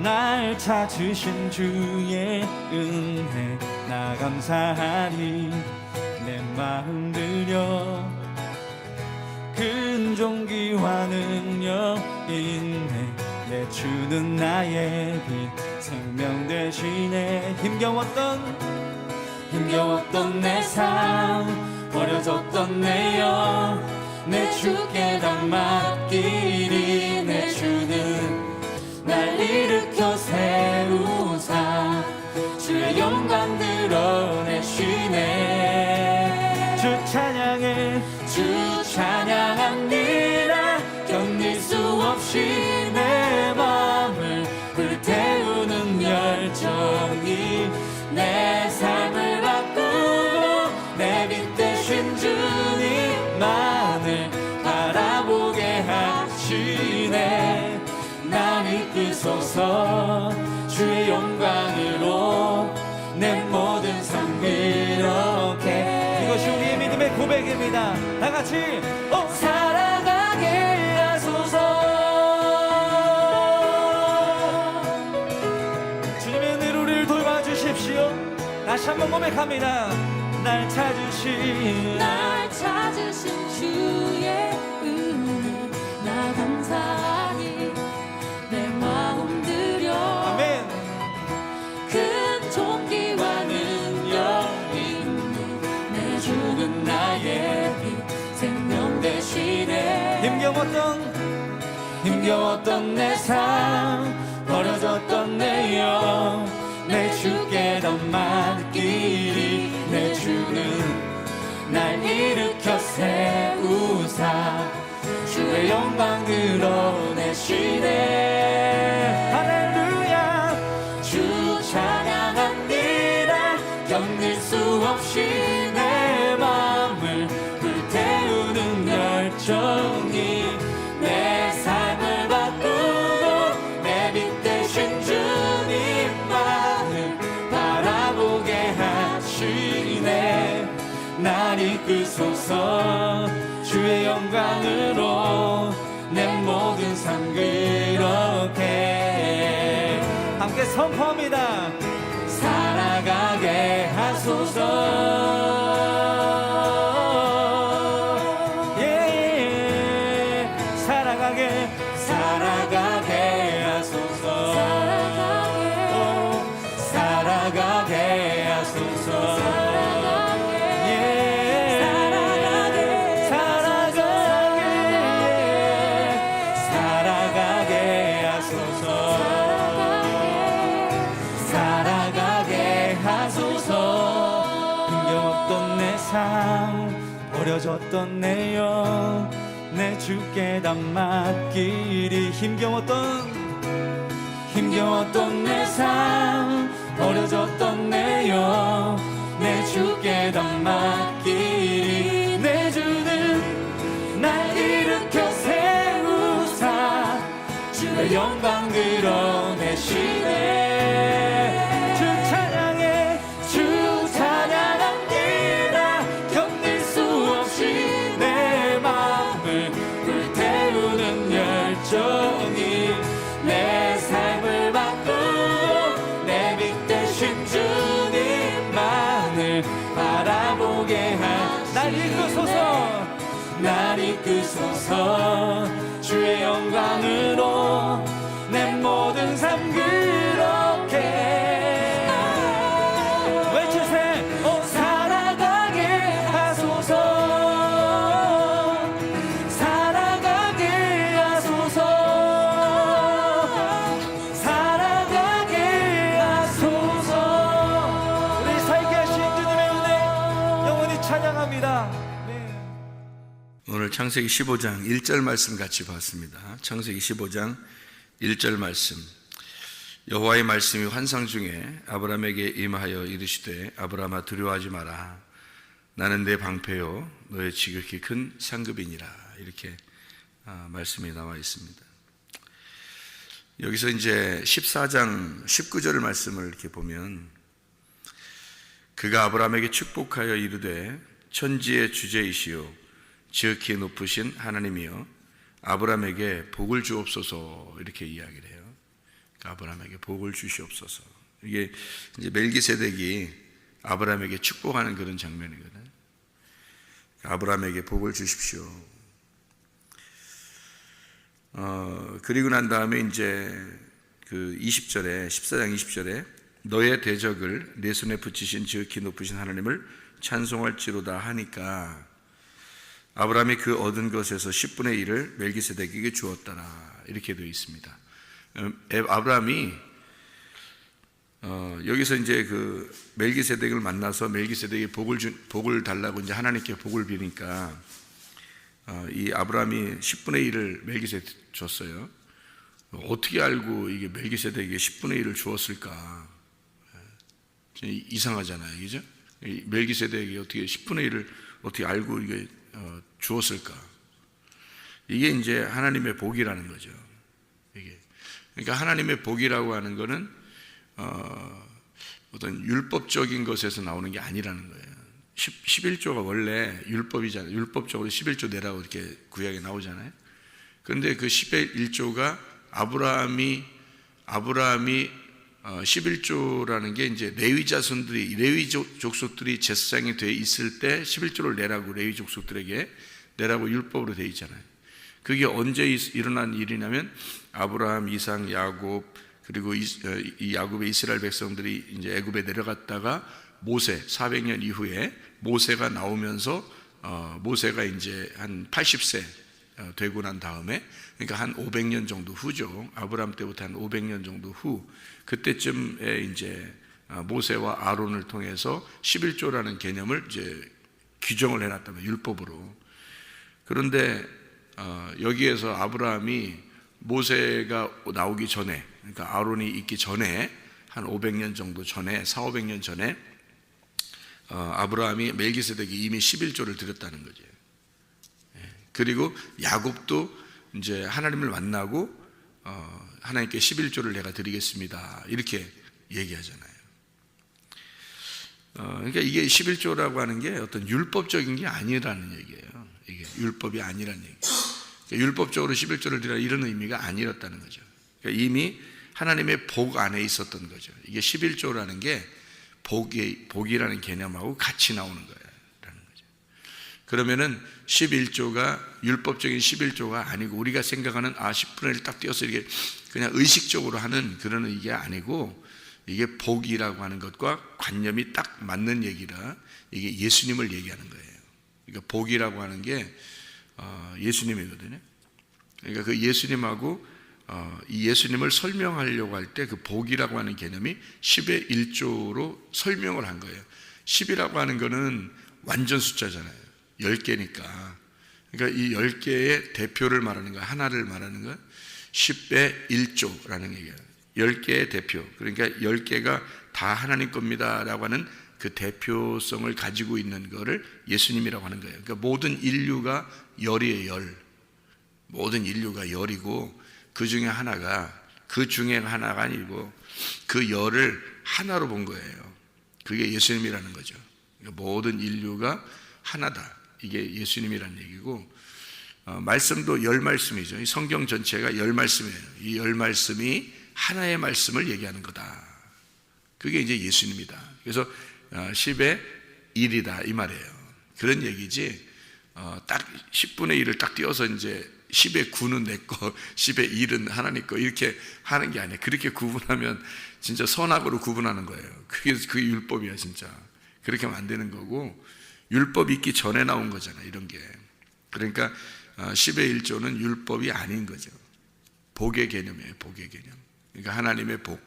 날 찾으신 주의 은혜 나 감사하리. 내 마음 들여 큰 존귀와 능력 인내 내주는 나의 빛 생명 되시네. 힘겨웠던 내 삶 버려졌던 내 영 내 주께 다 맡기리. 내 주는 날 일으켜 세우사 주의 영광 드러내시네. 주 찬양합니다. 견딜 수 없이 내 맘을 불태우는 열정이 내 삶을 바꾸고 내 빛 되신 주님만을 바라보게 하시네. 날 이끄소서 주의 영광으로 내 모든 삶 그렇게. 이것이 우리의 믿음의 고백입니다. 다같이 살아가게 하소서. 주님의 은혜로 우리를 도와주십시오. 다시 한번 고백합니다. 날 찾으신 주의 은혜 나 감사하니 내 마음 들여 아멘. 큰 존귀와 능력 있는 내 주는 나의 빛 생명 되시네. 힘겨웠던 내 삶 버려졌던 내 영 내 주께 더 맡기리. 내 주는 날 일으켜 세우사 주의 영광 드러내시네. 할렐루야. 주 찬양합니다. 견딜 수 없이 내 마음을 불태우는 열정이 내 삶을 바꾸고 내 빛 되신 주님만을 바라보게 하시네. 날 이끄소서 주의 영광으로 내 모든 삶 그렇게. 함께 선포합니다. 살아가게 하소서. 살아가게 하소서. 살아가게 하소서. 힘겨웠던 내 삶 버려졌던 내 영 내 주께 다 맡기리. 힘겨웠던 내 삶 버려졌던 내 영 내 주께 다 맡기리. 내 주는 날 일으켜 세우사 주의 영광 드러내시네. 주 찬양합니다. 견딜 수 없이 내 마음을 불태우는 열정이 내 삶을 바꾸고 내 빛 되신 주님만을 바라보게 날 이끄소서 주의 영광으로 내 모든 삶 그렇게. 외치세 살아가게 하소서. 살아가게 하소서. 살아가게 하소서. 우리 살게 하신 주님의 은혜 영원히 찬양합니다. 오늘 창세기 15장 1절 말씀 같이 봤습니다. 창세기 15장 1절 말씀. 여호와의 말씀이 환상 중에 아브라함에게 임하여 이르시되 아브라함아 두려워하지 마라. 나는 내 방패요 너의 지극히 큰 상급이니라. 이렇게 말씀이 나와 있습니다. 여기서 이제 14장 19절 말씀을 이렇게 보면 그가 아브라함에게 축복하여 이르되 천지의 주제이시요 지극히 높으신 하나님이여 아브라함에게 복을 주옵소서. 이렇게 이야기를 해요. 아브라함에게 복을 주시옵소서. 이게 이제 멜기세덱이 아브라함에게 축복하는 그런 장면이거든. 아브라함에게 복을 주십시오. 그리고 난 다음에 이제 그 20절에 14장 20절에 너의 대적을 내 손에 붙이신 지극히 높으신 하나님을 찬송할지로다 하니까 아브라함이 그 얻은 것에서 10분의 1을 멜기세덱에게 주었더라 이렇게 되어 있습니다. 아브라함이 여기서 이제 그 멜기세덱을 만나서 멜기세덱이 복을 달라고 이제 하나님께 복을 비니까 이 아브라함이 10분의 1을 멜기세덱 줬어요. 어떻게 알고 이게 멜기세덱에게 10분의 1을 주었을까? 이상하잖아요, 그죠? 멜기세덱이 어떻게 10분의 1을 어떻게 알고 이게 주었을까? 이게 이제 하나님의 복이라는 거죠. 이게 그러니까 하나님의 복이라고 하는 거는 어떤 율법적인 것에서 나오는 게 아니라는 거예요. 11조가 원래 율법이잖아요. 율법적으로 11조 내라고 이렇게 구약에 나오잖아요. 그런데 그 11조가 아브라함이 11조라는 게 이제 레위 족속들이 제사장이 돼 있을 때 11조를 내라고 레위 족속들에게 내라고 율법으로 돼 있잖아요. 그게 언제 일어난 일이냐면 아브라함, 이삭, 야곱 그리고 이 야곱의 이스라엘 백성들이 이제 애굽에 내려갔다가 모세 400년 이후에 모세가 나오면서 모세가 이제 한 80세 되고 난 다음에 그러니까 한 500년 정도 후죠. 아브라함 때부터 한 500년 정도 후 그때쯤에 이제 모세와 아론을 통해서 11조라는 개념을 이제 규정을 해놨다면 율법으로. 그런데 여기에서 아브라함이 모세가 나오기 전에 그러니까 아론이 있기 전에 한 500년 정도 전에 400~500년 전에 아브라함이 멜기세덱이 이미 11조를 드렸다는 거죠. 그리고 야곱도 이제 하나님을 만나고 하나님께 11조를 내가 드리겠습니다 이렇게 얘기하잖아요. 그러니까 이게 11조라고 하는 게 어떤 율법적인 게 아니라는 얘기예요. 이게 율법이 아니라는 얘기예요. 그러니까 율법적으로 11조를 드리라 이런 의미가 아니었다는 거죠. 그러니까 이미 하나님의 복 안에 있었던 거죠. 이게 11조라는 게 복이라는 개념하고 같이 나오는 거예요. 그러면은 11조가 율법적인 11조가 아니고 우리가 생각하는 10분의 1 딱 띄어서 이게 그냥 의식적으로 하는 그런 이게 아니고 이게 복이라고 하는 것과 관념이 딱 맞는 얘기라 이게 예수님을 얘기하는 거예요. 그러니까 복이라고 하는 게 예수님이거든요. 그러니까 그 예수님하고 이 예수님을 설명하려고 할 때 그 복이라고 하는 개념이 10의 1조로 설명을 한 거예요. 10이라고 하는 거는 완전 숫자잖아요. 10개니까. 그러니까 이 10개의 대표를 말하는 거, 하나를 말하는 거 10의 1조라는 얘기예요. 10개의 대표. 그러니까 10개가 다 하나님 겁니다 라고 하는 그 대표성을 가지고 있는 거를 예수님이라고 하는 거예요. 그러니까 모든 인류가 열이에요, 열. 모든 인류가 열이고 그 중에 하나가 아니고 그 열을 하나로 본 거예요. 그게 예수님이라는 거죠. 그러니까 모든 인류가 하나다. 이게 예수님이라는 얘기고 말씀도 열 말씀이죠. 이 성경 전체가 열 말씀이에요. 이 열 말씀이 하나의 말씀을 얘기하는 거다. 그게 이제 예수님이다. 그래서 10의 1이다 이 말이에요. 그런 얘기지 딱 10분의 1을 딱 띄워서 이제 10의 9는 내 거, 10의 1은 하나님 거 이렇게 하는 게 아니에요. 그렇게 구분하면 진짜 선악으로 구분하는 거예요. 그게 율법이야 진짜. 그렇게 하면 안 되는 거고 율법이 있기 전에 나온 거잖아요. 이런 게. 그러니까 10의 1조는 율법이 아닌 거죠. 복의 개념이에요. 복의 개념. 그러니까 하나님의 복.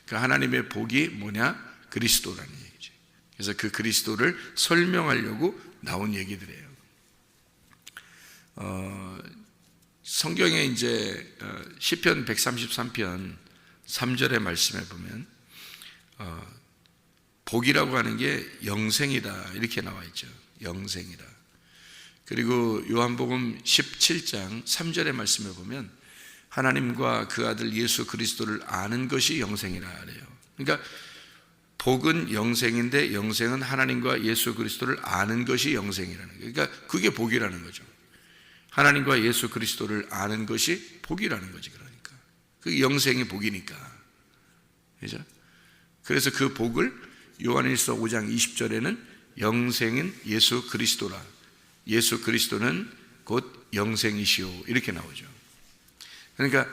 그러니까 하나님의 복이 뭐냐? 그리스도라는 얘기죠. 그래서 그 그리스도를 설명하려고 나온 얘기들이에요. 성경에 이제 시편 133편 3절의 말씀에 보면 복이라고 하는 게 영생이다 이렇게 나와 있죠. 영생이다. 그리고 요한복음 17장 3절의 말씀에 보면 하나님과 그 아들 예수 그리스도를 아는 것이 영생이라 그래요. 그러니까 복은 영생인데 영생은 하나님과 예수 그리스도를 아는 것이 영생이라는 거예요. 그러니까 그게 복이라는 거죠. 하나님과 예수 그리스도를 아는 것이 복이라는 거지. 그러니까 그 영생의 복이니까. 그죠? 그래서 그 복을 요한일서 5장 20절에는 영생은 예수 그리스도라. 예수 그리스도는 곧 영생이시오. 이렇게 나오죠. 그러니까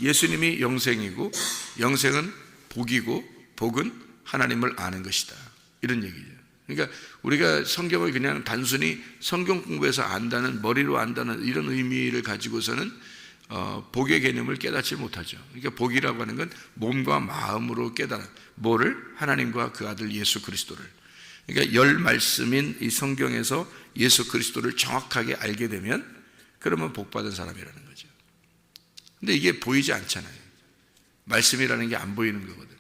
예수님이 영생이고 영생은 복이고 복은 하나님을 아는 것이다. 이런 얘기죠. 그러니까 우리가 성경을 그냥 단순히 성경 공부해서 안다는, 머리로 안다는 이런 의미를 가지고서는 복의 개념을 깨닫지 못하죠. 그러니까 복이라고 하는 건 몸과 마음으로 깨달아. 뭐를? 하나님과 그 아들 예수 그리스도를. 그러니까 열 말씀인 이 성경에서 예수 그리스도를 정확하게 알게 되면 그러면 복받은 사람이라는 거죠. 근데 이게 보이지 않잖아요. 말씀이라는 게 안 보이는 거거든.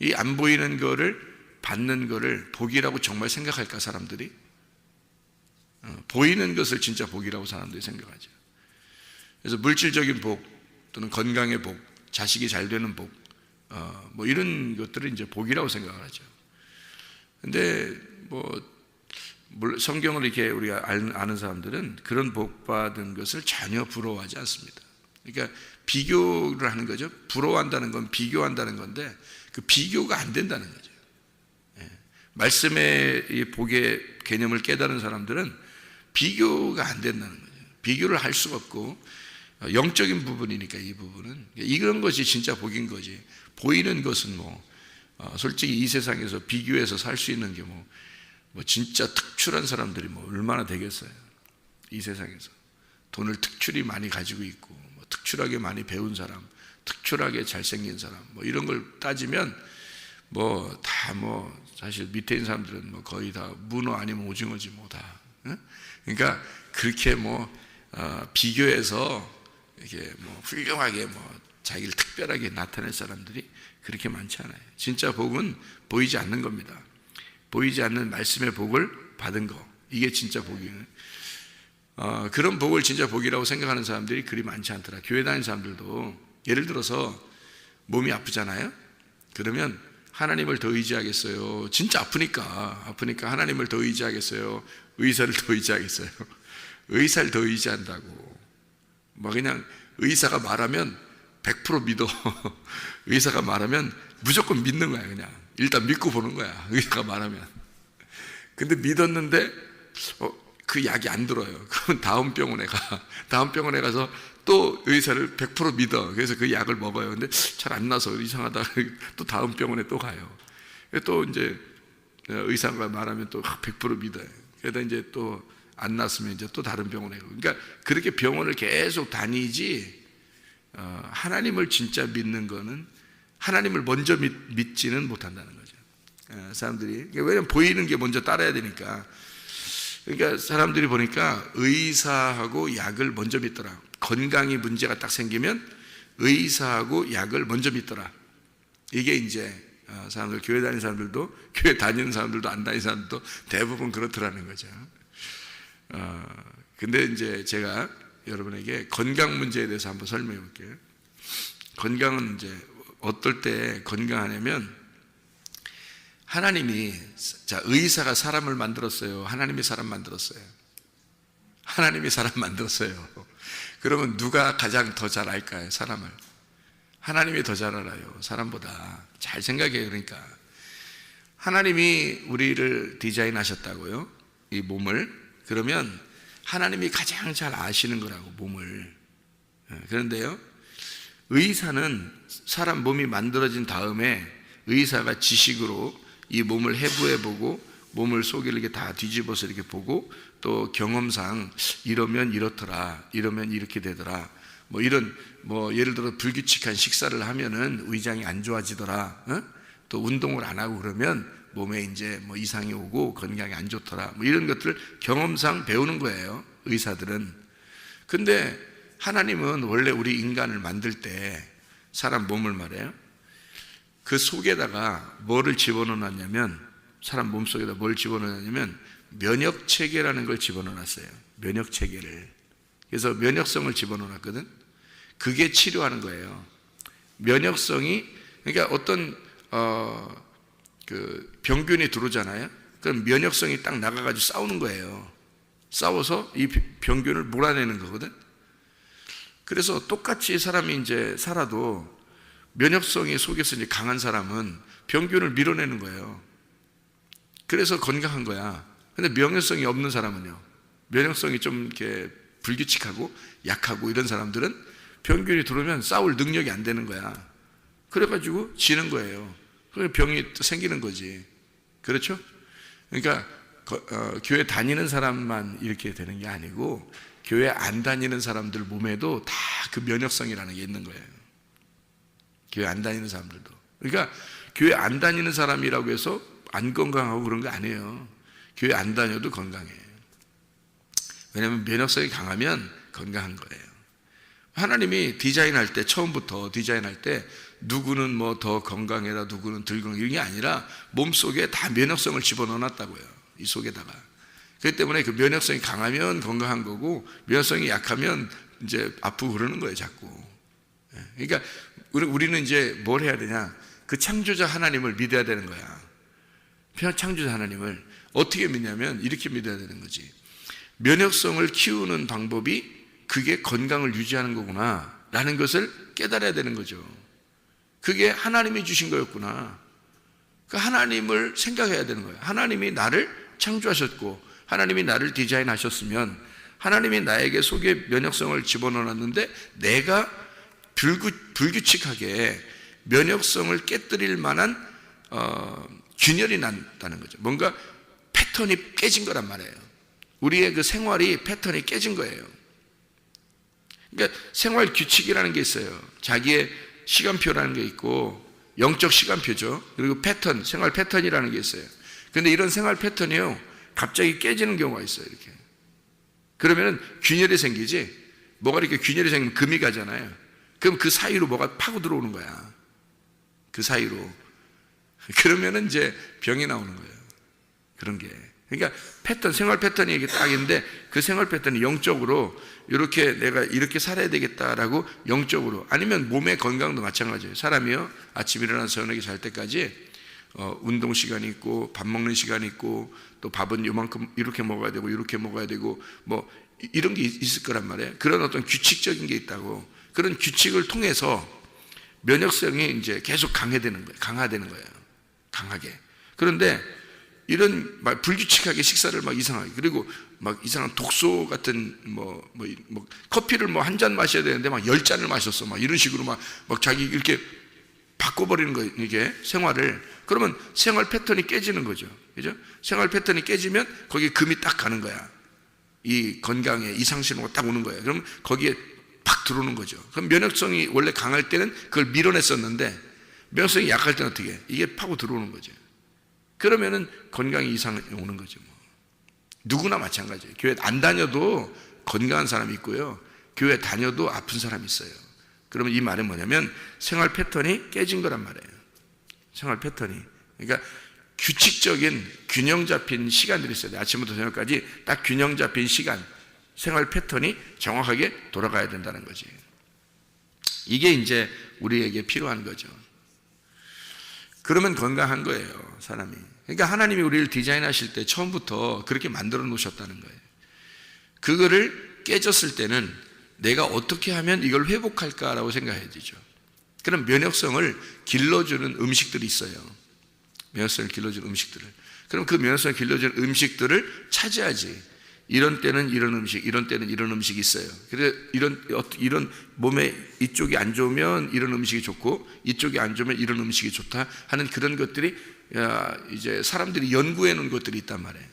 이 안 보이는 거를 받는 거를 복이라고 정말 생각할까, 사람들이? 보이는 것을 진짜 복이라고 사람들이 생각하죠. 그래서 물질적인 복 또는 건강의 복, 자식이 잘 되는 복, 뭐 이런 것들을 이제 복이라고 생각을 하죠. 근데 성경을 이렇게 우리가 아는 사람들은 그런 복 받은 것을 전혀 부러워하지 않습니다. 그러니까 비교를 하는 거죠. 부러워한다는 건 비교한다는 건데 그 비교가 안 된다는 거죠. 말씀의 이 복의 개념을 깨달은 사람들은 비교가 안 된다는 거죠. 비교를 할 수가 없고 영적인 부분이니까 이 부분은 이런 것이 진짜 복인 거지. 보이는 것은 솔직히 이 세상에서 비교해서 살 수 있는 게 진짜 특출한 사람들이 얼마나 되겠어요. 이 세상에서 돈을 특출히 많이 가지고 있고 특출하게 많이 배운 사람, 특출하게 잘생긴 사람 이런 걸 따지면 사실 밑에 있는 사람들은 거의 다 문어 아니면 오징어지 다. 그러니까 그렇게 비교해서 이렇게 훌륭하게 자기를 특별하게 나타낼 사람들이 그렇게 많지 않아요. 진짜 복은 보이지 않는 겁니다. 보이지 않는 말씀의 복을 받은 거, 이게 진짜 복이에요. 그런 복을 진짜 복이라고 생각하는 사람들이 그리 많지 않더라. 교회 다니는 사람들도 예를 들어서 몸이 아프잖아요. 그러면 하나님을 더 의지하겠어요? 진짜 아프니까 하나님을 더 의지하겠어요? 의사를 더 의지하겠어요? 의사를 더 의지한다고 그냥 의사가 말하면 100% 믿어. 의사가 말하면 무조건 믿는 거야. 그냥 일단 믿고 보는 거야, 의사가 말하면. 근데 믿었는데 그 약이 안 들어요. 그럼 다음 병원에 가서 또 의사를 100% 믿어. 그래서 그 약을 먹어요. 근데 잘 안 나서 이상하다. 또 다음 병원에 또 가요. 또 이제 의사가 말하면 또 100% 믿어요. 그러다 이제 또 안 났으면 이제 또 다른 병원에 가고. 그러니까 그렇게 병원을 계속 다니지, 하나님을 진짜 믿는 거는 하나님을 먼저 믿지는 못한다는 거죠. 사람들이. 왜냐면 보이는 게 먼저 따라야 되니까. 그러니까 사람들이 보니까 의사하고 약을 먼저 믿더라. 건강이 문제가 딱 생기면 의사하고 약을 먼저 믿더라. 이게 이제 사람들, 교회 다니는 사람들도, 교회 다니는 사람들도 안 다니는 사람들도 대부분 그렇더라는 거죠. 근데 이제 제가 여러분에게 건강 문제에 대해서 한번 설명해 볼게요. 건강은 이제 어떨 때 건강하냐면, 하나님이, 의사가 사람을 만들었어요? 하나님이 사람 만들었어요? 하나님이 사람 만들었어요. 그러면 누가 가장 더 잘 알까요? 사람을. 하나님이 더 잘 알아요, 사람보다. 잘 생각해요. 그러니까 하나님이 우리를 디자인하셨다고요, 이 몸을. 그러면 하나님이 가장 잘 아시는 거라고, 몸을. 그런데요, 의사는 사람 몸이 만들어진 다음에 의사가 지식으로 이 몸을 해부해보고 몸을 속을 이렇게 다 뒤집어서 이렇게 보고 또 경험상 이러면 이렇더라, 이러면 이렇게 되더라, 이런 예를 들어 불규칙한 식사를 하면은 위장이 안 좋아지더라, 또 운동을 안 하고 그러면 몸에 이제 이상이 오고 건강이 안 좋더라, 이런 것들을 경험상 배우는 거예요, 의사들은. 근데 하나님은 원래 우리 인간을 만들 때 사람 몸을 말해요, 그 속에다가 뭐를 집어넣었냐면, 사람 몸 속에다 뭘 집어넣었냐면 면역체계라는 걸 집어넣었어요. 면역체계를. 그래서 면역성을 집어넣었거든. 그게 치료하는 거예요. 면역성이, 그러니까 어떤 그 병균이 들어오잖아요. 그럼 면역성이 딱 나가가지고 싸우는 거예요. 싸워서 이 병균을 몰아내는 거거든. 그래서 똑같이 사람이 이제 살아도 면역성이 속에서 이제 강한 사람은 병균을 밀어내는 거예요. 그래서 건강한 거야. 근데 면역성이 없는 사람은요, 면역성이 좀 이렇게 불규칙하고 약하고 이런 사람들은 병균이 들어오면 싸울 능력이 안 되는 거야. 그래가지고 지는 거예요. 그래서 병이 또 생기는 거지. 그렇죠? 그러니까 교회 다니는 사람만 이렇게 되는 게 아니고 교회 안 다니는 사람들 몸에도 다 그 면역성이라는 게 있는 거예요. 교회 안 다니는 사람들도. 그러니까 교회 안 다니는 사람이라고 해서 안 건강하고 그런 거 아니에요. 교회 안 다녀도 건강해요. 왜냐하면 면역성이 강하면 건강한 거예요. 하나님이 디자인할 때, 처음부터 디자인할 때 누구는 뭐 더 건강해라, 누구는 덜 건강해, 이런 게 아니라 몸속에 다 면역성을 집어넣어놨다고요. 이 속에다가. 그렇기 때문에 그 면역성이 강하면 건강한 거고, 면역성이 약하면 이제 아프고 그러는 거예요, 자꾸. 그러니까 우리는 이제 뭘 해야 되냐? 그 창조자 하나님을 믿어야 되는 거야. 창조자 하나님을 어떻게 믿냐면 이렇게 믿어야 되는 거지. 면역성을 키우는 방법이 그게 건강을 유지하는 거구나 라는 것을 깨달아야 되는 거죠. 그게 하나님이 주신 거였구나. 그 하나님을 생각해야 되는 거예요. 하나님이 나를 창조하셨고 하나님이 나를 디자인하셨으면 하나님이 나에게 속에 면역성을 집어넣었는데 내가 불규칙하게 면역성을 깨뜨릴 만한 균열이 난다는 거죠. 뭔가 패턴이 깨진 거란 말이에요. 우리의 그 생활이 패턴이 깨진 거예요. 그러니까 생활 규칙이라는 게 있어요. 자기의 시간표라는 게 있고 영적 시간표죠. 그리고 패턴, 생활 패턴이라는 게 있어요. 그런데 이런 생활 패턴이요, 갑자기 깨지는 경우가 있어요. 이렇게. 그러면은 균열이 생기지. 뭐가 이렇게 균열이 생기면 금이 가잖아요. 그럼 그 사이로 뭐가 파고 들어오는 거야. 그 사이로. 그러면은 이제 병이 나오는 거예요. 그런 게. 그러니까 패턴, 생활 패턴이 이게 딱 있는데 그 생활 패턴이 영적으로 이렇게 내가 이렇게 살아야 되겠다라고 영적으로, 아니면 몸의 건강도 마찬가지예요. 사람이요, 아침 일어나서 저녁에 잘 때까지 운동 시간이 있고 밥 먹는 시간이 있고 또 밥은 요만큼 이렇게 먹어야 되고 이렇게 먹어야 되고 뭐 이런 게 있을 거란 말이에요. 그런 어떤 규칙적인 게 있다고. 그런 규칙을 통해서 면역성이 이제 계속 강화되는 거예요. 강하게. 그런데 이런 막 불규칙하게 식사를 막 이상하게, 그리고 막 이상한 독소 같은 뭐 커피를 뭐 한 잔 마셔야 되는데 막 10잔을 마셨어. 막 이런 식으로 막 자기 이렇게 바꿔버리는 거예요. 이게 생활을. 그러면 생활 패턴이 깨지는 거죠. 그죠? 생활 패턴이 깨지면 거기에 금이 딱 가는 거야. 이 건강에 이상신호가 딱 오는 거예요. 그럼 거기에 팍 들어오는 거죠. 그럼 면역성이 원래 강할 때는 그걸 밀어냈었는데 면역성이 약할 때는 어떻게 해? 이게 파고 들어오는 거죠. 그러면은 건강이 이상이 오는 거죠. 뭐. 누구나 마찬가지예요. 교회 안 다녀도 건강한 사람이 있고요. 교회 다녀도 아픈 사람이 있어요. 그러면 이 말은 뭐냐면 생활 패턴이 깨진 거란 말이에요. 생활 패턴이. 그러니까 규칙적인 균형 잡힌 시간들이 있어요. 아침부터 저녁까지 딱 균형 잡힌 시간, 생활 패턴이 정확하게 돌아가야 된다는 거지. 이게 이제 우리에게 필요한 거죠. 그러면 건강한 거예요, 사람이. 그러니까 하나님이 우리를 디자인하실 때 처음부터 그렇게 만들어 놓으셨다는 거예요. 그거를 깨졌을 때는 내가 어떻게 하면 이걸 회복할까라고 생각해야 되죠. 그럼 면역성을 길러주는 음식들이 있어요. 면역성을 길러주는 음식들을. 그럼 그 면역성을 길러주는 음식들을 찾아야지. 이런 때는 이런 음식, 이런 때는 이런 음식이 있어요. 그래서 이런 몸에 이쪽이 안 좋으면 이런 음식이 좋고 이쪽이 안 좋으면 이런 음식이 좋다 하는 그런 것들이 이제 사람들이 연구해 놓은 것들이 있단 말이에요.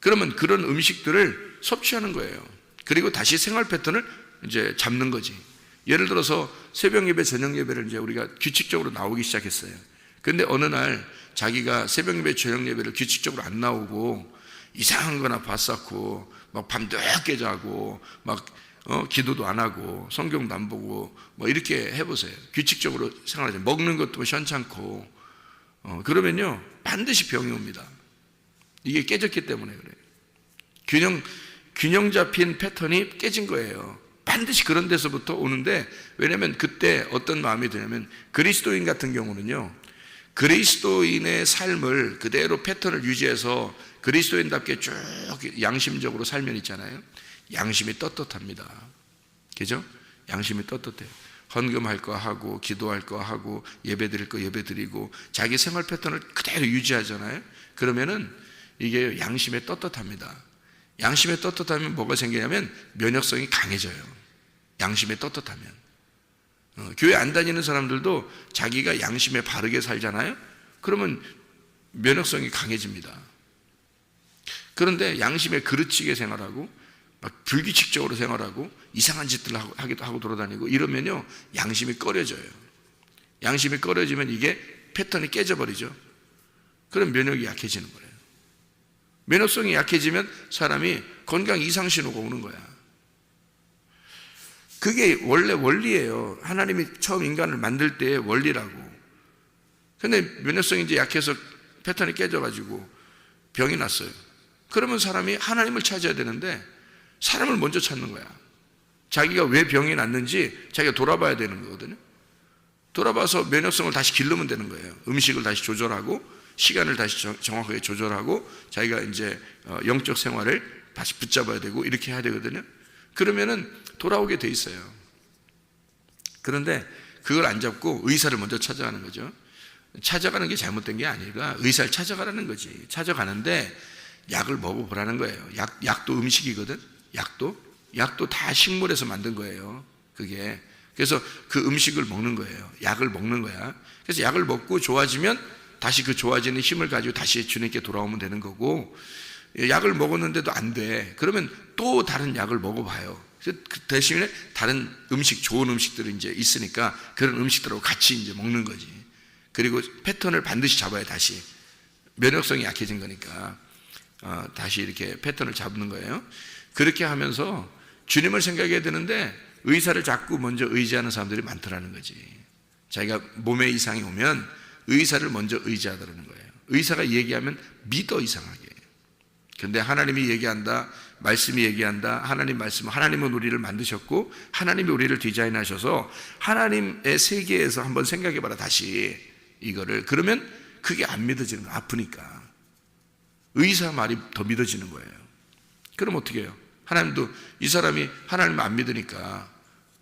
그러면 그런 음식들을 섭취하는 거예요. 그리고 다시 생활 패턴을 이제 잡는 거지. 예를 들어서 새벽 예배, 저녁 예배를 이제 우리가 규칙적으로 나오기 시작했어요. 근데 어느 날 자기가 새벽 예배, 저녁 예배를 규칙적으로 안 나오고 이상한 거나 봤었고 막 밤늦게 자고 막 기도도 안 하고 성경도 안 보고 뭐 이렇게 해보세요. 규칙적으로 생활하죠. 먹는 것도 시원찮고 그러면요 반드시 병이 옵니다. 이게 깨졌기 때문에 그래요. 균형 잡힌 패턴이 깨진 거예요. 반드시 그런 데서부터 오는데, 왜냐하면 그때 어떤 마음이 드냐면 그리스도인 같은 경우는요, 그리스도인의 삶을 그대로 패턴을 유지해서 그리스도인답게 쭉 양심적으로 살면 있잖아요, 양심이 떳떳합니다. 그죠? 양심이 떳떳해요. 헌금할 거 하고 기도할 거 하고 예배드릴 거 예배드리고 자기 생활 패턴을 그대로 유지하잖아요. 그러면은 이게 양심에 떳떳합니다. 양심에 떳떳하면 뭐가 생기냐면 면역성이 강해져요. 양심에 떳떳하면. 교회 안 다니는 사람들도 자기가 양심에 바르게 살잖아요. 그러면 면역성이 강해집니다. 그런데 양심에 그르치게 생활하고 막 불규칙적으로 생활하고 이상한 짓들을 하고 돌아다니고 이러면요 양심이 꺼려져요. 양심이 꺼려지면 이게 패턴이 깨져버리죠. 그럼 면역이 약해지는 거예요. 면역성이 약해지면 사람이 건강 이상 신호가 오는 거야. 그게 원래 원리예요. 하나님이 처음 인간을 만들 때의 원리라고. 근데 면역성이 이제 약해서 패턴이 깨져가지고 병이 났어요. 그러면 사람이 하나님을 찾아야 되는데 사람을 먼저 찾는 거야. 자기가 왜 병이 났는지 자기가 돌아봐야 되는 거거든요. 돌아봐서 면역성을 다시 기르면 되는 거예요. 음식을 다시 조절하고 시간을 다시 정확하게 조절하고 자기가 이제 영적 생활을 다시 붙잡아야 되고 이렇게 해야 되거든요. 그러면은 돌아오게 돼 있어요. 그런데 그걸 안 잡고 의사를 먼저 찾아가는 거죠. 찾아가는 게 잘못된 게 아니라 의사를 찾아가라는 거지. 찾아가는데 약을 먹어보라는 거예요. 약도 음식이거든. 약도 다 식물에서 만든 거예요. 그게. 그래서 그 음식을 먹는 거예요. 약을 먹는 거야. 그래서 약을 먹고 좋아지면 다시 그 좋아지는 힘을 가지고 다시 주님께 돌아오면 되는 거고, 약을 먹었는데도 안 돼. 그러면 또 다른 약을 먹어봐요. 그 대신에 다른 음식, 좋은 음식들이 이제 있으니까 그런 음식들하고 같이 이제 먹는 거지. 그리고 패턴을 반드시 잡아야 다시. 면역성이 약해진 거니까 다시 이렇게 패턴을 잡는 거예요. 그렇게 하면서 주님을 생각해야 되는데 의사를 자꾸 먼저 의지하는 사람들이 많더라는 거지. 자기가 몸에 이상이 오면 의사를 먼저 의지하더라는 거예요. 의사가 얘기하면 믿어 이상하게. 근데 하나님이 얘기한다, 말씀이 얘기한다, 하나님 말씀, 하나님은 우리를 만드셨고 하나님이 우리를 디자인하셔서 하나님의 세계에서 한번 생각해봐라 다시 이거를. 그러면 그게 안 믿어지는 거야. 아프니까. 의사 말이 더 믿어지는 거예요. 그럼 어떻게 해요? 하나님도 이 사람이 하나님을 안 믿으니까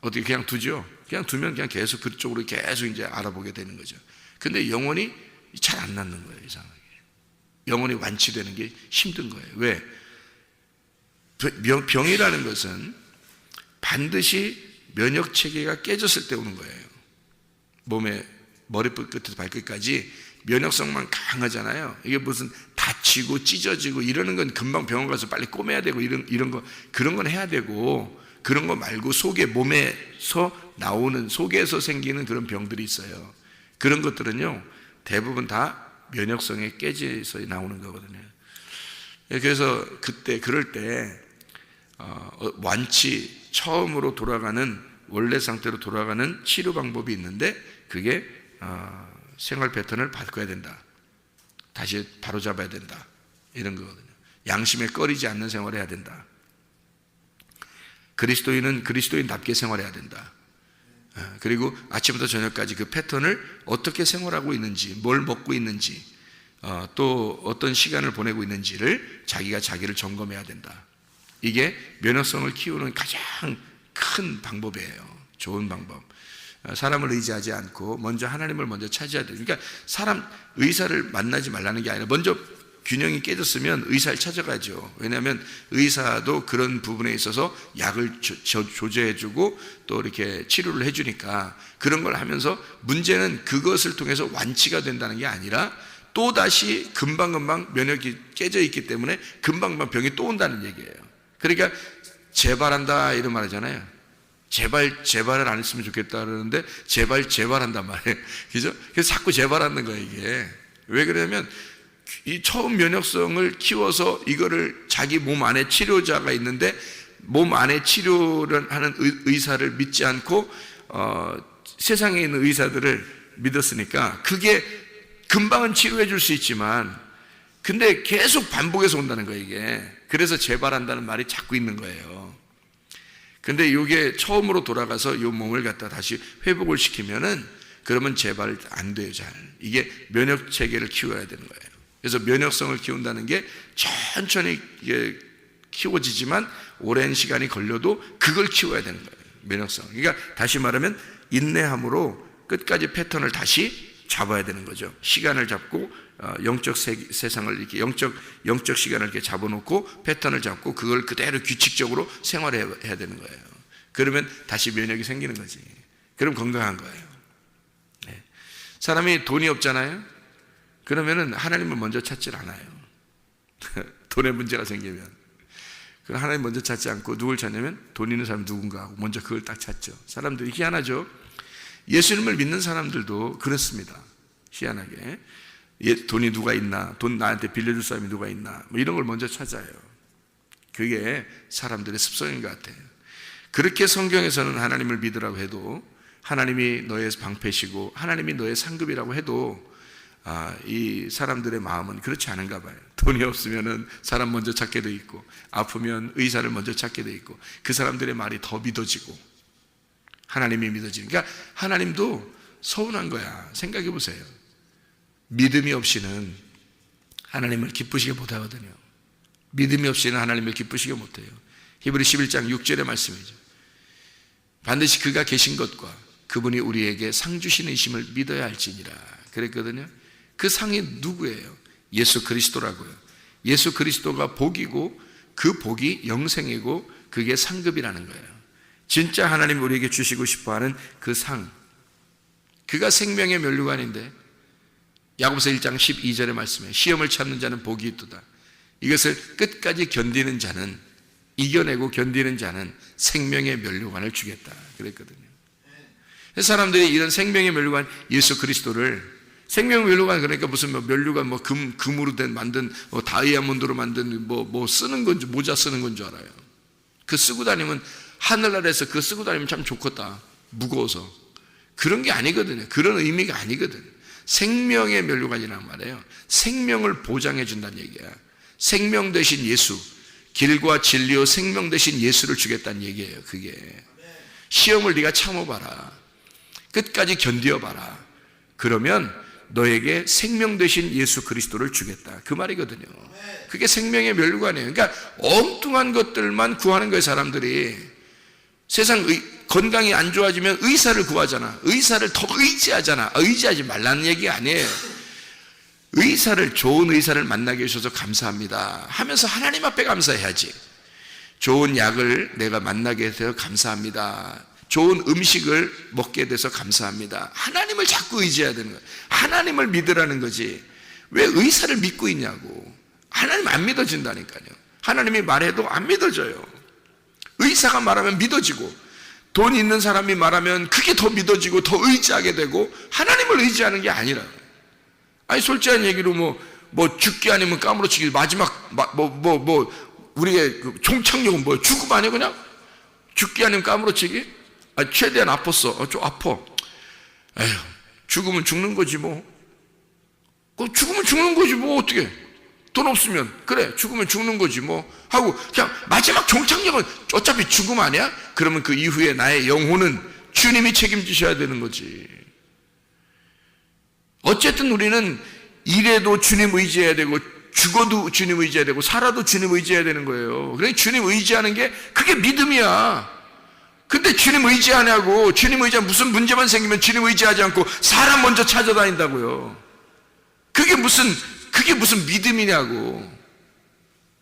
어떻게 그냥 두죠? 그냥 두면 그냥 계속 그쪽으로 계속 이제 알아보게 되는 거죠. 근데 영혼이 잘 안 낫는 거예요, 이상하게. 영혼이 완치되는 게 힘든 거예요. 왜? 병이라는 것은 반드시 면역 체계가 깨졌을 때 오는 거예요. 몸의 머리끝부터 발끝까지 면역성만 강하잖아요. 이게 무슨 다치고 찢어지고 이러는 건 금방 병원 가서 빨리 꼬매야 되고 이런 거 그런 건 해야 되고, 그런 거 말고 속에 몸에서 나오는, 속에서 생기는 그런 병들이 있어요. 그런 것들은요 대부분 다 면역성에 깨져서 나오는 거거든요. 그래서 그럴 때 완치, 처음으로 돌아가는, 원래 상태로 돌아가는 치료 방법이 있는데 그게 생활 패턴을 바꿔야 된다. 다시 바로잡아야 된다. 이런 거거든요. 양심에 꺼리지 않는 생활을 해야 된다. 그리스도인은 그리스도인답게 생활해야 된다. 그리고 아침부터 저녁까지 그 패턴을 어떻게 생활하고 있는지, 뭘 먹고 있는지, 또 어떤 시간을 보내고 있는지를 자기를 점검해야 된다. 이게 면역성을 키우는 가장 큰 방법이에요. 좋은 방법. 사람을 의지하지 않고 먼저 하나님을 먼저 찾아야 돼요. 그러니까 의사를 만나지 말라는 게 아니라 먼저 균형이 깨졌으면 의사를 찾아가죠. 왜냐하면 의사도 그런 부분에 있어서 약을 조제해주고 또 이렇게 치료를 해주니까 그런 걸 하면서, 문제는 그것을 통해서 완치가 된다는 게 아니라 또다시 금방금방 면역이 깨져 있기 때문에 금방금방 병이 또 온다는 얘기예요. 그러니까 재발한다 이런 말 하잖아요. 재발을 안 했으면 좋겠다 그러는데 재발한단 말이에요. 그죠? 그래서 자꾸 재발하는 거예요, 이게. 왜 그러냐면 이 처음 면역성을 키워서 이거를 자기 몸 안에 치료자가 있는데 몸 안에 치료를 하는 의사를 믿지 않고 세상에 있는 의사들을 믿었으니까 그게 금방은 치료해 줄 수 있지만 근데 계속 반복해서 온다는 거예요, 이게. 그래서 재발한다는 말이 자꾸 있는 거예요. 근데 이게 처음으로 돌아가서 이 몸을 갖다 다시 회복을 시키면은 그러면 재발 안 돼요, 잘. 이게 면역 체계를 키워야 되는 거예요. 그래서 면역성을 키운다는 게 천천히 키워지지만 오랜 시간이 걸려도 그걸 키워야 되는 거예요. 면역성. 그러니까 다시 말하면 인내함으로 끝까지 패턴을 다시 잡아야 되는 거죠. 시간을 잡고 영적 세상을 이렇게 영적 시간을 이렇게 잡아놓고 패턴을 잡고 그걸 그대로 규칙적으로 생활해야 되는 거예요. 그러면 다시 면역이 생기는 거지. 그럼 건강한 거예요. 네. 사람이 돈이 없잖아요. 그러면은 하나님을 먼저 찾질 않아요. 돈에 문제가 생기면. 그럼 하나님 먼저 찾지 않고 누굴 찾냐면 돈 있는 사람 누군가 하고 먼저 그걸 딱 찾죠. 사람들이 희한하죠. 예수님을 믿는 사람들도 그렇습니다. 희한하게 돈이 누가 있나, 돈 나한테 빌려줄 사람이 누가 있나, 뭐 이런 걸 먼저 찾아요. 그게 사람들의 습성인 것 같아요. 그렇게 성경에서는 하나님을 믿으라고 해도, 하나님이 너의 방패시고 하나님이 너의 상급이라고 해도 이 사람들의 마음은 그렇지 않은가 봐요. 돈이 없으면은 사람 먼저 찾게 돼 있고, 아프면 의사를 먼저 찾게 돼 있고, 그 사람들의 말이 더 믿어지고 하나님이 믿어지니까, 그러니까 하나님도 서운한 거야. 생각해 보세요. 믿음이 없이는 하나님을 기쁘시게 못하거든요. 믿음이 없이는 하나님을 기쁘시게 못해요. 히브리 11장 6절의 말씀이죠. 반드시 그가 계신 것과 그분이 우리에게 상 주시는 이심을 믿어야 할지니라 그랬거든요. 그 상이 누구예요? 예수 그리스도라고요. 예수 그리스도가 복이고 그 복이 영생이고 그게 상급이라는 거예요. 진짜 하나님 우리에게 주시고 싶어하는 그 상, 그가 생명의 면류관인데, 야고보서 1장 12절의 말씀에 시험을 참는 자는 복이 있도다. 이것을 끝까지 견디는 자는, 이겨내고 견디는 자는 생명의 면류관을 주겠다 그랬거든요. 사람들이 이런 생명의 면류관 예수 그리스도를, 생명의 면류관 그러니까 무슨 면류관 금으로 만든 다이아몬드로 만든 쓰는 건지 모자 쓰는 건 줄 알아요. 그 쓰고 다니면 하늘나라에서 그거 쓰고 다니면 참 좋겠다. 무거워서. 그런 게 아니거든요. 그런 의미가 아니거든요. 생명의 면류관이란 말이에요. 생명을 보장해 준다는 얘기야. 생명 대신 예수, 길과 진리요 생명 대신 예수를 주겠다는 얘기예요. 그게 시험을 네가 참아봐라, 끝까지 견뎌봐라. 그러면 너에게 생명 대신 예수 그리스도를 주겠다, 그 말이거든요. 그게 생명의 면류관이에요. 그러니까 엉뚱한 것들만 구하는 거예요. 사람들이 세상 건강이 안 좋아지면 의사를 구하잖아. 의사를 더 의지하잖아. 의지하지 말라는 얘기 아니에요. 의사를, 좋은 의사를 만나게 해주셔서 감사합니다 하면서 하나님 앞에 감사해야지. 좋은 약을 내가 만나게 해서 감사합니다. 좋은 음식을 먹게 돼서 감사합니다. 하나님을 자꾸 의지해야 되는 거예요. 하나님을 믿으라는 거지. 왜 의사를 믿고 있냐고. 하나님 안 믿어진다니까요. 하나님이 말해도 안 믿어져요. 의사가 말하면 믿어지고, 돈 있는 사람이 말하면 그게 더 믿어지고 더 의지하게 되고, 하나님을 의지하는 게 아니라. 아니 솔직한 얘기로 죽기 아니면 까무러치기, 마지막 우리의 그 종착역은 뭐예요? 죽음 아니에요? 그냥 죽기 아니면 까무러치기? 최대한 아팠어. 좀 아파. 에휴, 죽으면 죽는 거지 뭐. 죽으면 죽는 거지 뭐. 어떻게? 돈 없으면 그래 죽으면 죽는 거지 뭐 하고 그냥 마지막 종착역은 어차피 죽음 아니야? 그러면 그 이후에 나의 영혼은 주님이 책임지셔야 되는 거지. 어쨌든 우리는 이래도 주님 의지해야 되고, 죽어도 주님 의지해야 되고, 살아도 주님 의지해야 되는 거예요. 그러니까 주님 의지하는 게 그게 믿음이야. 근데 주님 의지하냐고. 주님 의지하면 무슨 문제만 생기면 주님 의지하지 않고 사람 먼저 찾아다닌다고요. 그게 무슨 믿음이냐고.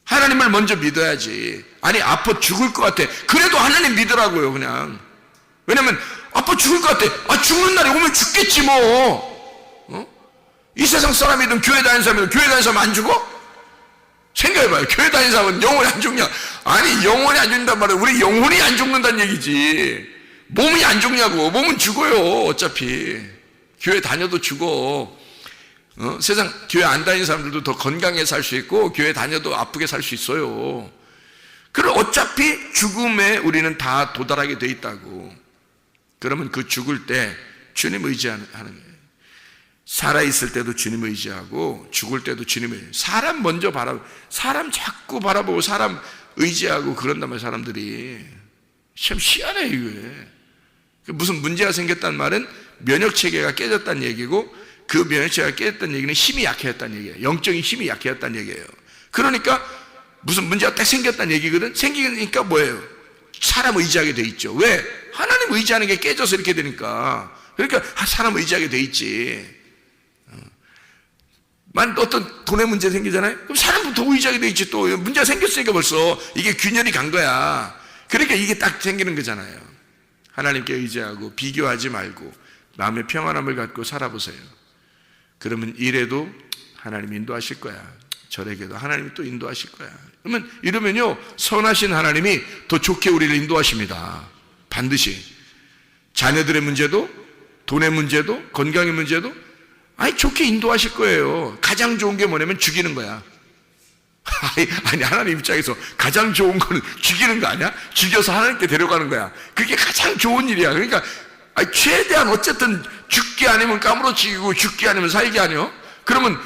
하나님을 먼저 믿어야지. 아니 아파 죽을 것 같아. 그래도 하나님 믿으라고요. 그냥. 왜냐면 아파 죽을 것 같아. 죽는 날이 오면 죽겠지 뭐. 이 세상 사람이든 교회 다니는 사람이든, 교회 다니는 사람 안 죽어? 생각해봐요. 교회 다니는 사람은 영원히 안 죽냐? 아니 영원히 안 죽는단 말이야. 우리 영혼이 안 죽는다는 얘기지. 몸이 안 죽냐고. 몸은 죽어요 어차피. 교회 다녀도 죽어. 세상 교회 안 다니는 사람들도 더 건강하게 살 수 있고, 교회 다녀도 아프게 살 수 있어요. 그럼 어차피 죽음에 우리는 다 도달하게 돼 있다고. 그러면 그 죽을 때 주님 의지하는 거예요. 살아있을 때도 주님 의지하고 죽을 때도 주님 의지하고. 사람 먼저 사람 자꾸 바라보고 사람 의지하고 그런단 말이에요. 사람들이 참 희한해. 이게 무슨 문제가 생겼다는 말은 면역체계가 깨졌다는 얘기고, 그 면역체계가 깨졌다는 얘기는 힘이 약해졌다는 얘기예요. 영적인 힘이 약해졌다는 얘기예요. 그러니까 무슨 문제가 딱 생겼다는 얘기거든. 생기니까 뭐예요? 사람 의지하게 돼 있죠. 왜? 하나님 의지하는 게 깨져서 이렇게 되니까. 그러니까 사람 의지하게 돼 있지. 만 어떤 돈의 문제 생기잖아요? 그럼 사람부터 의지하게 돼 있지. 또 문제가 생겼으니까 벌써 이게 균열이 간 거야. 그러니까 이게 딱 생기는 거잖아요. 하나님께 의지하고 비교하지 말고 마음의 평안함을 갖고 살아보세요. 그러면 이래도 하나님 인도하실 거야. 저에게도 하나님이 또 인도하실 거야. 그러면 이러면요, 선하신 하나님이 더 좋게 우리를 인도하십니다. 반드시. 자녀들의 문제도, 돈의 문제도, 건강의 문제도 좋게 인도하실 거예요. 가장 좋은 게 뭐냐면 죽이는 거야. 아니 하나님 입장에서 가장 좋은 거는 죽이는 거 아니야? 죽여서 하나님께 데려가는 거야. 그게 가장 좋은 일이야. 그러니까 최대한 어쨌든 죽기 아니면 까무러치고 죽기 아니면 살기 아니요? 그러면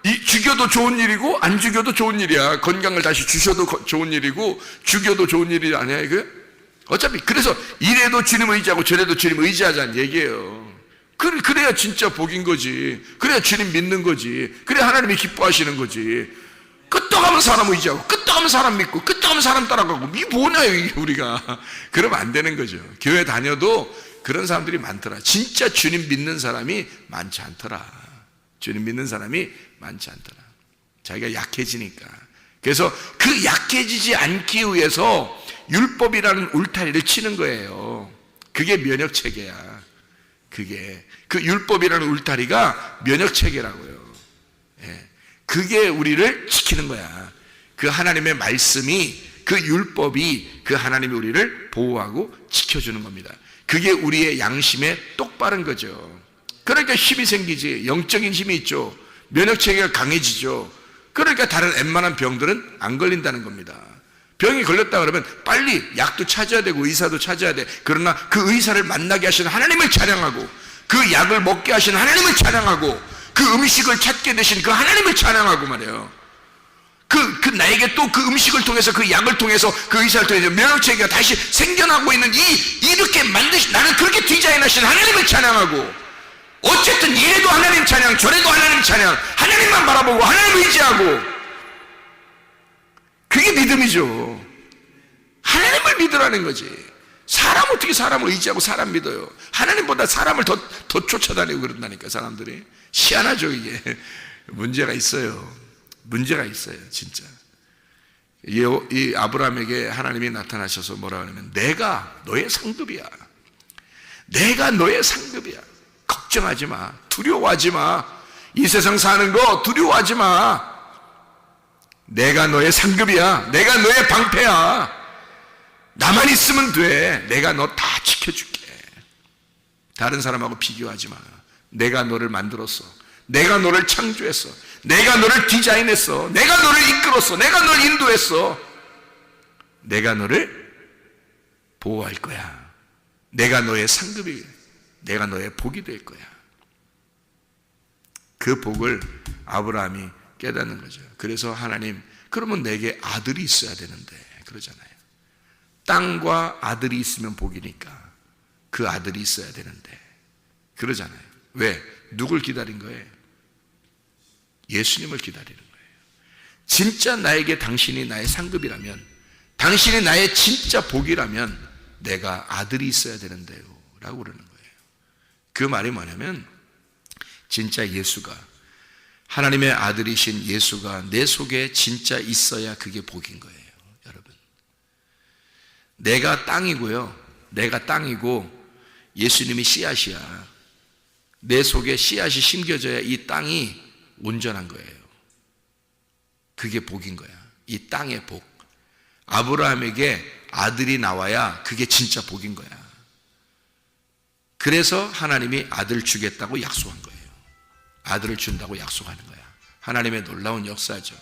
죽여도 좋은 일이고 안 죽여도 좋은 일이야. 건강을 다시 주셔도 좋은 일이고 죽여도 좋은 일이 아니야 이거? 어차피 그래서 이래도 주님 의지하고 저래도 주님 의지하자는 얘기예요. 그래야 진짜 복인 거지. 그래야 주님 믿는 거지. 그래야 하나님이 기뻐하시는 거지. 끄떡하면 사람 의지하고 끄떡하면 사람 믿고 끄떡하면 사람 따라가고 이게 뭐냐요 이게 우리가. 그러면 안 되는 거죠. 교회 다녀도 그런 사람들이 많더라. 진짜 주님 믿는 사람이 많지 않더라. 주님 믿는 사람이 많지 않더라. 자기가 약해지니까. 그래서 그 약해지지 않기 위해서 율법이라는 울타리를 치는 거예요. 그게 면역체계야. 그게 그 율법이라는 울타리가 면역체계라고요. 예. 그게 우리를 지키는 거야. 그 하나님의 말씀이, 그 율법이 그 하나님이 우리를 보호하고 지켜주는 겁니다. 그게 우리의 양심에 똑바른 거죠. 그러니까 힘이 생기지. 영적인 힘이 있죠. 면역체계가 강해지죠. 그러니까 다른 웬만한 병들은 안 걸린다는 겁니다. 병이 걸렸다 그러면 빨리 약도 찾아야 되고 의사도 찾아야 돼. 그러나 그 의사를 만나게 하시는 하나님을 찬양하고 그 약을 먹게 하시는 하나님을 찬양하고 그 음식을 찾게 되신 그 하나님을 찬양하고 말이에요. 나에게 또 그 음식을 통해서 그 약을 통해서 그 의사를 통해서 면역체계가 다시 생겨나고 있는 이렇게 나는 그렇게 디자인하신 하나님을 찬양하고 어쨌든 이래도 하나님 찬양 저래도 하나님 찬양 하나님만 바라보고 하나님 의지하고 그게 믿음이죠. 하나님을 믿으라는 거지. 사람 어떻게 사람을 의지하고 사람 믿어요? 하나님보다 사람을 더 쫓아다니고 그런다니까 사람들이. 희한하죠 이게. 문제가 있어요. 문제가 있어요 진짜. 이 아브라함에게 하나님이 나타나셔서 뭐라 하냐면 내가 너의 상급이야. 내가 너의 상급이야. 걱정하지 마. 두려워하지 마. 이 세상 사는 거 두려워하지 마. 내가 너의 상급이야. 내가 너의 방패야. 나만 있으면 돼. 내가 너 다 지켜줄게. 다른 사람하고 비교하지 마. 내가 너를 만들었어. 내가 너를 창조했어. 내가 너를 디자인했어. 내가 너를 이끌었어. 내가 너를 인도했어. 내가 너를 보호할 거야. 내가 너의 상급이, 내가 너의 복이 될 거야. 그 복을 아브라함이 깨닫는 거죠. 그래서 하나님, 그러면 내게 아들이 있어야 되는데 그러잖아요. 땅과 아들이 있으면 복이니까 그 아들이 있어야 되는데 그러잖아요. 왜? 누굴 기다린 거예요? 예수님을 기다리는 거예요. 진짜 나에게 당신이 나의 상급이라면, 당신이 나의 진짜 복이라면 내가 아들이 있어야 되는데요 라고 그러는 거예요. 그 말이 뭐냐면 진짜 예수가, 하나님의 아들이신 예수가 내 속에 진짜 있어야 그게 복인 거예요. 여러분, 내가 땅이고요, 내가 땅이고 예수님이 씨앗이야. 내 속에 씨앗이 심겨져야 이 땅이 온전한 거예요. 그게 복인 거야. 이 땅의 복. 아브라함에게 아들이 나와야 그게 진짜 복인 거야. 그래서 하나님이 아들 주겠다고 약속한 거예요. 아들을 준다고 약속하는 거야. 하나님의 놀라운 역사죠.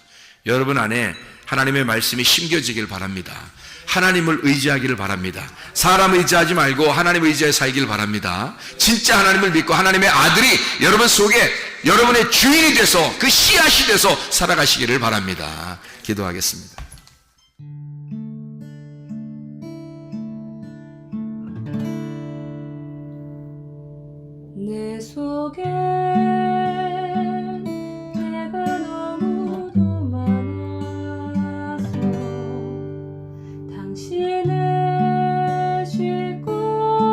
여러분 안에 하나님의 말씀이 심겨지길 바랍니다. 하나님을 의지하기를 바랍니다. 사람 의지하지 말고 하나님 의지해 살기를 바랍니다. 진짜 하나님을 믿고 하나님의 아들이 여러분 속에 여러분의 주인이 돼서 그 씨앗이 돼서 살아가시기를 바랍니다. 기도하겠습니다. 내 속에 내가 너무도 많아서 당신을 쉴 곳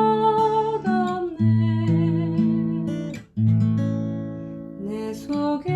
속에